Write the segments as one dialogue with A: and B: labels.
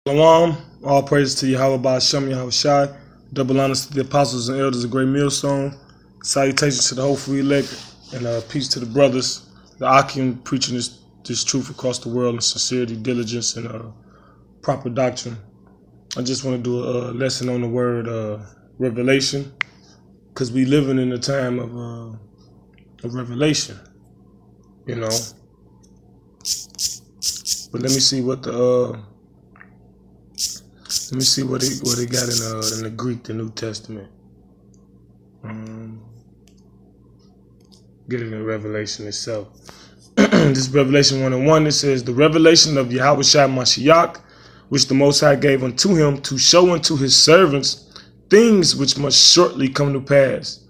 A: Shalom, all praises to Yahweh Ba'ashem Yahweh Shai. Double honors to the apostles and elders of Great Millstone. Salutations to the hopeful elect, and peace to the brothers. The Akim preaching this truth across the world in sincerity, diligence, and proper doctrine. I just want to do a lesson on the word revelation, because we living in a time of revelation, you know. But let me see what they got in the Greek, the New Testament. Get it in Revelation itself. This Revelation 1:1, it says, the revelation of Yahweh Shai Mashiach, which the Most High gave unto him to show unto his servants things which must shortly come to pass.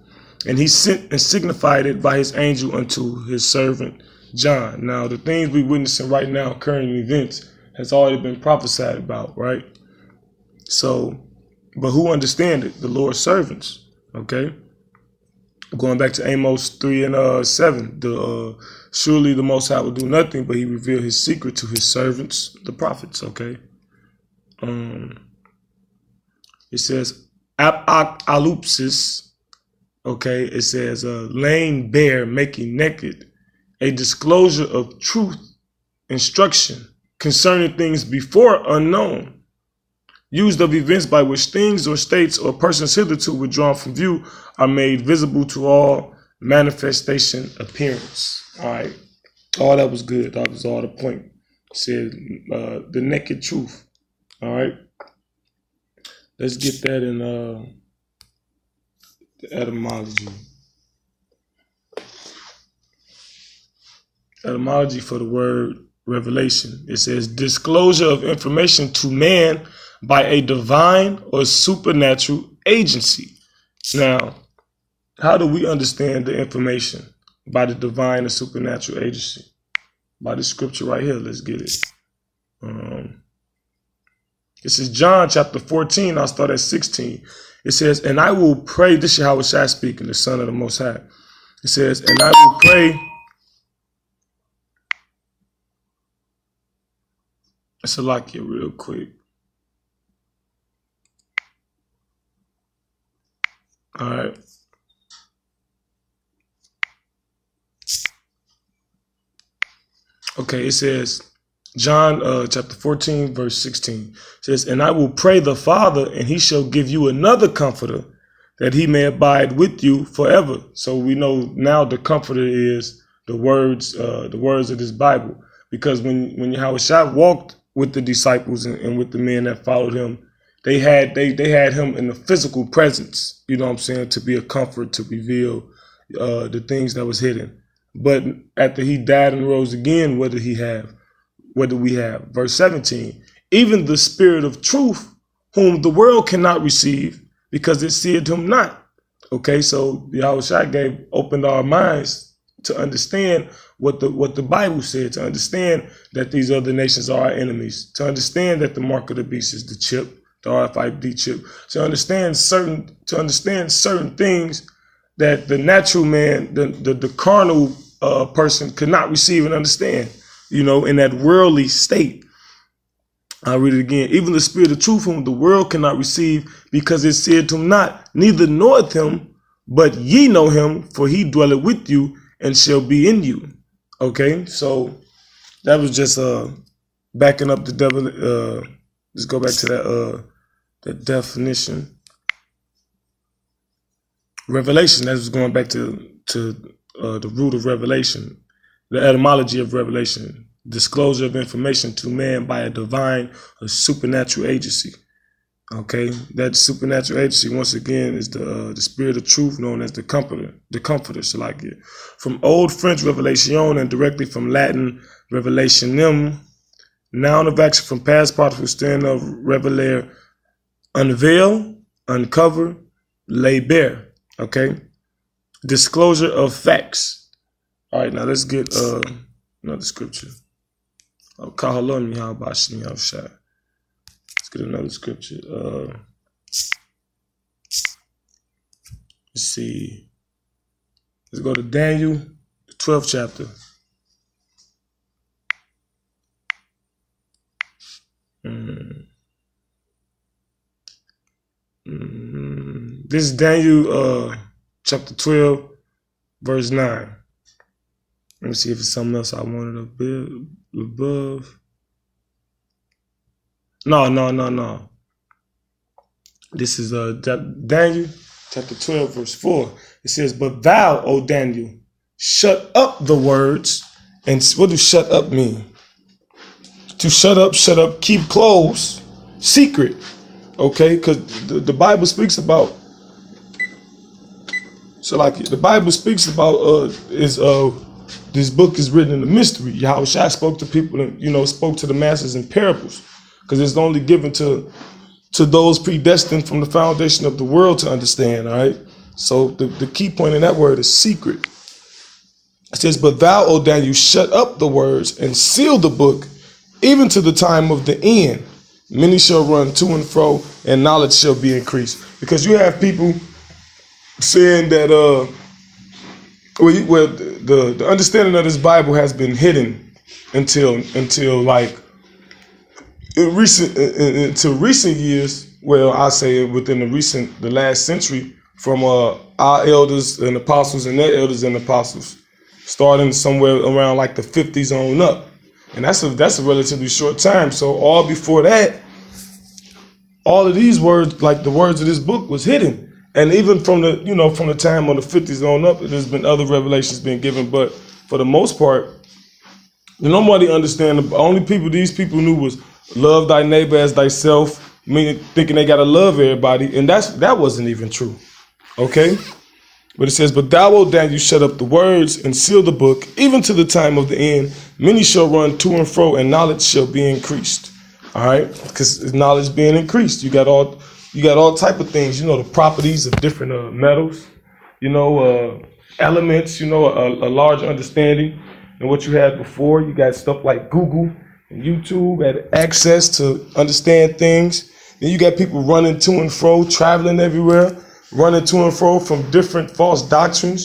A: And he sent and signified it by his angel unto his servant John. Now, the things we're witnessing right now, current events, has already been prophesied about, right? So, but who understand it? The Lord's servants, okay? Going back to Amos 3:7, surely the Most High will do nothing, but he revealed his secret to his servants, the prophets, okay? It says, alupsis, okay? It says, laying bare, making naked, a disclosure of truth, instruction concerning things before unknown, used of events by which things or states or persons hitherto withdrawn from view are made visible to all manifestation appearance. All right. All that was good. That was all the point. It said the naked truth. All right. Let's get that in the etymology. Etymology for the word revelation. It says disclosure of information to man by a divine or supernatural agency. Now, how do we understand the information? By the divine or supernatural agency. By the scripture right here. Let's get it. This is John chapter 14. I'll start at 16. It says, and I will pray. This is Yahweh Shai speaking, the Son of the Most High. It says, and I will pray. Let's lock it real quick. All right. Okay, it says, John chapter 14, verse 16. It says, and I will pray the Father, and he shall give you another comforter, that he may abide with you forever. So we know now the comforter is the words of this Bible. Because when Yahweh Shai walked with the disciples and with the men that followed him, they had him in the physical presence, you know what I'm saying, to be a comfort, to reveal the things that was hidden. But after he died and rose again, what did he have? What do we have? Verse 17, even the Spirit of truth, whom the world cannot receive, because it seeth him not. Okay, so Yahweh Shai opened our minds to understand what the Bible said, to understand that these other nations are our enemies, to understand that the mark of the beast is the chip, the RFID chip, to understand certain things that the natural man, the carnal person could not receive and understand, you know, in that worldly state. I'll read it again. Even the Spirit of truth, whom the world cannot receive, because it said to him not, neither knoweth him, but ye know him, for he dwelleth with you and shall be in you. Okay, so that was just backing up the devil. Let's go back to that definition. Revelation, that was going back to the root of revelation, the etymology of revelation, disclosure of information to man by a divine or supernatural agency. Okay, that supernatural agency, once again, is the Spirit of truth, known as the comforter, so like it. From Old French revelation and directly from Latin revelationem, noun of action from past participle stand of reveler, unveil, uncover, lay bare. Okay, disclosure of facts. All right, now let's get another scripture. Let's get another scripture. Let's see. Let's go to Daniel, the 12th chapter. This is Daniel chapter 12, verse 9. Let me see if it's something else I wanted above. No. This is Daniel chapter 12, verse 4. It says, "But thou, O Daniel, shut up the words." And what does shut up mean? To shut up, keep closed, secret. Okay, because the Bible speaks about. So like the Bible speaks about this book is written in a mystery. Yahweh spoke to people and spoke to the masses in parables, because it's only given to those predestined from the foundation of the world to understand. All right. So the key point in that word is secret. It says, "But thou, O Daniel, shut up the words and seal the book, even to the time of the end. Many shall run to and fro, and knowledge shall be increased." Because you have people saying that the understanding of this Bible has been hidden until like until recent years. Well, I say within the last century, from our elders and apostles and their elders and apostles, starting somewhere around like the 50s on up, and that's a relatively short time. So all before that, all of these words, like the words of this book, was hidden. And even from the time of the 50s on up, there's been other revelations being given. But for the most part, nobody understand. The only people these people knew was love thy neighbor as thyself, meaning thinking they gotta love everybody, and that wasn't even true. Okay, but it says, "But thou, O Daniel, shut up the words and seal the book, even to the time of the end. Many shall run to and fro, and knowledge shall be increased." All right, because knowledge being increased, you got all type of things. The properties of different metals, elements. A large understanding than what you had before. You got stuff like Google and YouTube had access to understand things. Then you got people running to and fro, traveling everywhere, running to and fro from different false doctrines.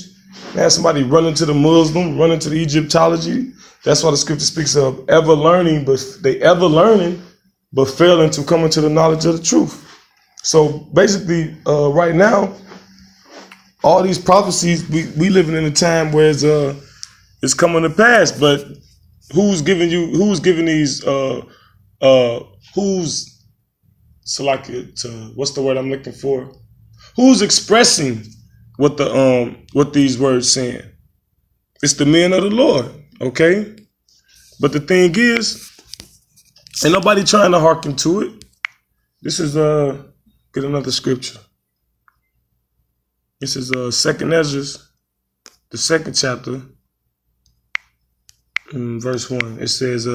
A: You have somebody running to the Muslim, running to the Egyptology. That's why the scripture speaks of ever learning, but failing to come into the knowledge of the truth. So basically, right now, all these prophecies, we living in a time where it's coming to pass. But who's giving these? What's the word I'm looking for? Who's expressing what these words saying? It's the men of the Lord, okay? But the thing is, ain't nobody trying to hearken to it. This is get another scripture. This is 2nd Ezra, the 2nd chapter, verse 1. It says,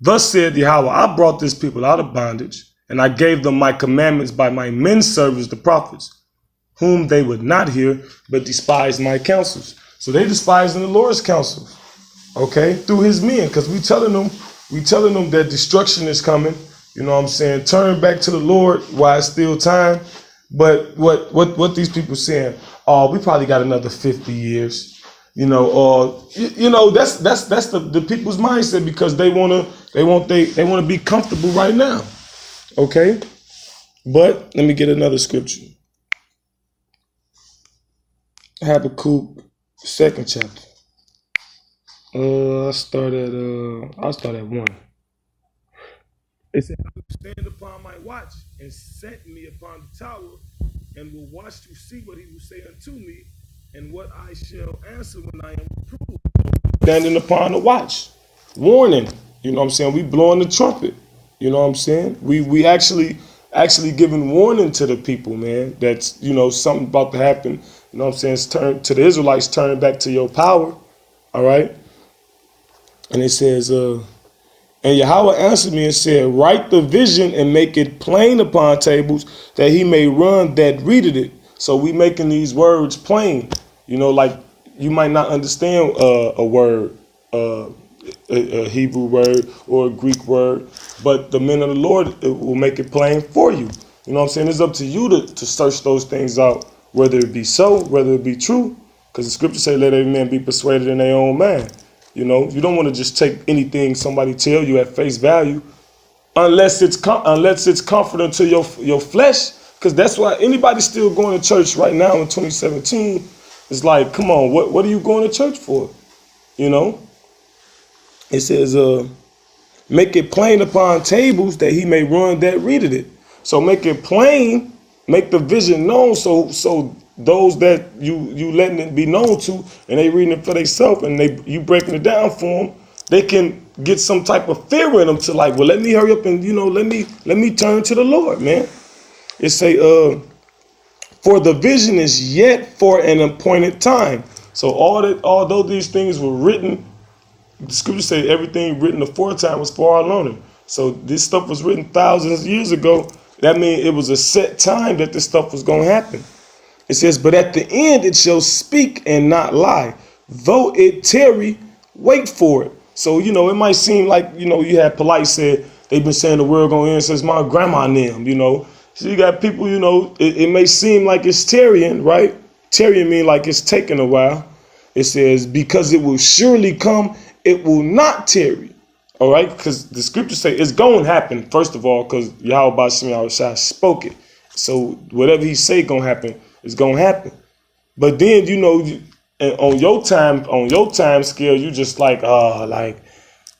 A: "Thus said Yahweh, I brought this people out of bondage, and I gave them my commandments by my men servants, the prophets, whom they would not hear, but despised my counsels." So they despising the Lord's counsels, okay, through his men, because we telling them that destruction is coming. You know what I'm saying? Turn back to the Lord while it's still time. But what these people saying? Oh, we probably got another 50 years. Or that's the people's mindset, because they want to be comfortable right now. Okay? But let me get another scripture. Habakkuk, 2nd chapter. I'll start at 1. It said, "I will stand upon my watch and set me upon the tower, and will watch to see what he will say unto me, and what I shall answer when I am reproved." Standing upon the watch, warning. You know what I'm saying? We blowing the trumpet. You know what I'm saying? We actually giving warning to the people, man. That's something about to happen. You know what I'm saying? It's turn to the Israelites, turn back to your power. All right. And it says, "And Yahweh answered me and said, Write the vision and make it plain upon tables, that he may run that readeth it." So we making these words plain. Like you might not understand a word, a Hebrew word or a Greek word, but the men of the Lord will make it plain for you. You know what I'm saying? It's up to you to search those things out, whether it be so, whether it be true, because the scripture say, "Let every man be persuaded in their own mind." You don't want to just take anything somebody tell you at face value, unless it's comforting to your flesh, Because that's why anybody still going to church right now in 2017 is like, come on, what are you going to church for? You know? It says, make it plain upon tables that he may run that readeth it. So make it plain, make the vision known, so those that you letting it be known to, and they reading it for themselves, and you breaking it down for them, they can get some type of fear in them to like, well, let me hurry up and let me turn to the Lord, man. It say, for the vision is yet for an appointed time. So although these things were written, the scriptures say everything written aforetime was for our learning. So this stuff was written thousands of years ago. That means it was a set time that this stuff was going to happen. It says, but at the end it shall speak and not lie. Though it tarry, wait for it. So, it might seem like, you had Polite said, they've been saying the world going to end since my grandma and them, So you got people, it may seem like it's tarrying, right? Tarrying mean like it's taking a while. It says, because it will surely come, it will not tarry. All right? Because the scriptures say it's going to happen, first of all, because Yahweh Bashim Yahushua spoke it. So whatever he say going to happen, it's going to happen. But then, on your time scale, you just like, oh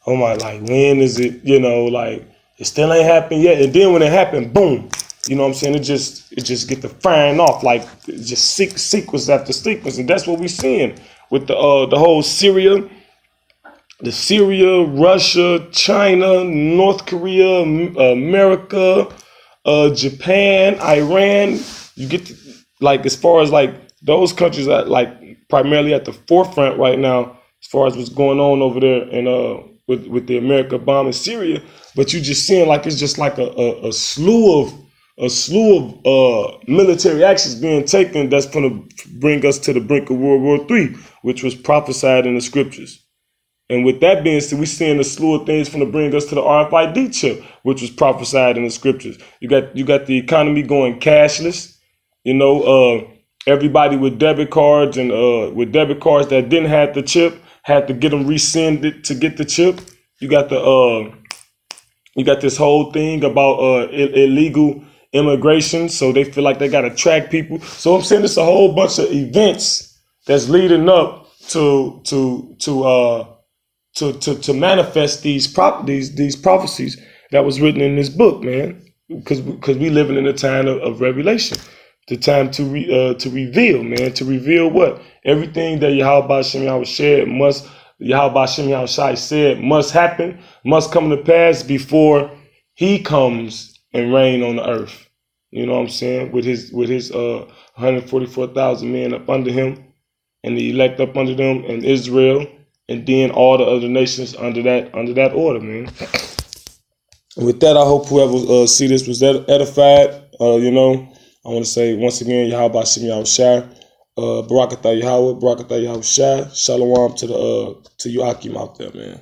A: my, like, when is it, it still ain't happened yet. And then when it happened, boom. You know what I'm saying? It just get the firing off, like just sequence after sequence. And that's what we're seeing with the whole Syria, Russia, China, North Korea, America, Japan, Iran. You get as far as like those countries that like primarily at the forefront right now, as far as what's going on over there and with the America bombing Syria. But you just seeing like it's just like a slew of military actions being taken that's going to bring us to the brink of World War III, which was prophesied in the scriptures. And with that being said, we're seeing a slew of things going to bring us to the RFID chip, which was prophesied in the scriptures. You got the economy going cashless. Everybody with debit cards and with debit cards that didn't have the chip had to get them rescinded to get the chip. You got this whole thing about illegal immigration, so they feel like they got to track people. So I'm saying it's a whole bunch of events that's leading up to manifest these prophecies that was written in this book, man. Because we living in a time of revelation, the time to reveal, man. To reveal what? Everything that Yahweh Bashim Yahushua said must happen, must come to pass before he comes and reign on the earth. You know what I'm saying? With his 144,000 men up under him, and the elect up under them, and Israel, and then all the other nations under that order, man. With that, I hope whoever see this was edified. I want to say once again, Yahweh Bashim Yahushua, Barakatah Yahweh, Barakatah Yahushua, Shalom to you Akim out there, man.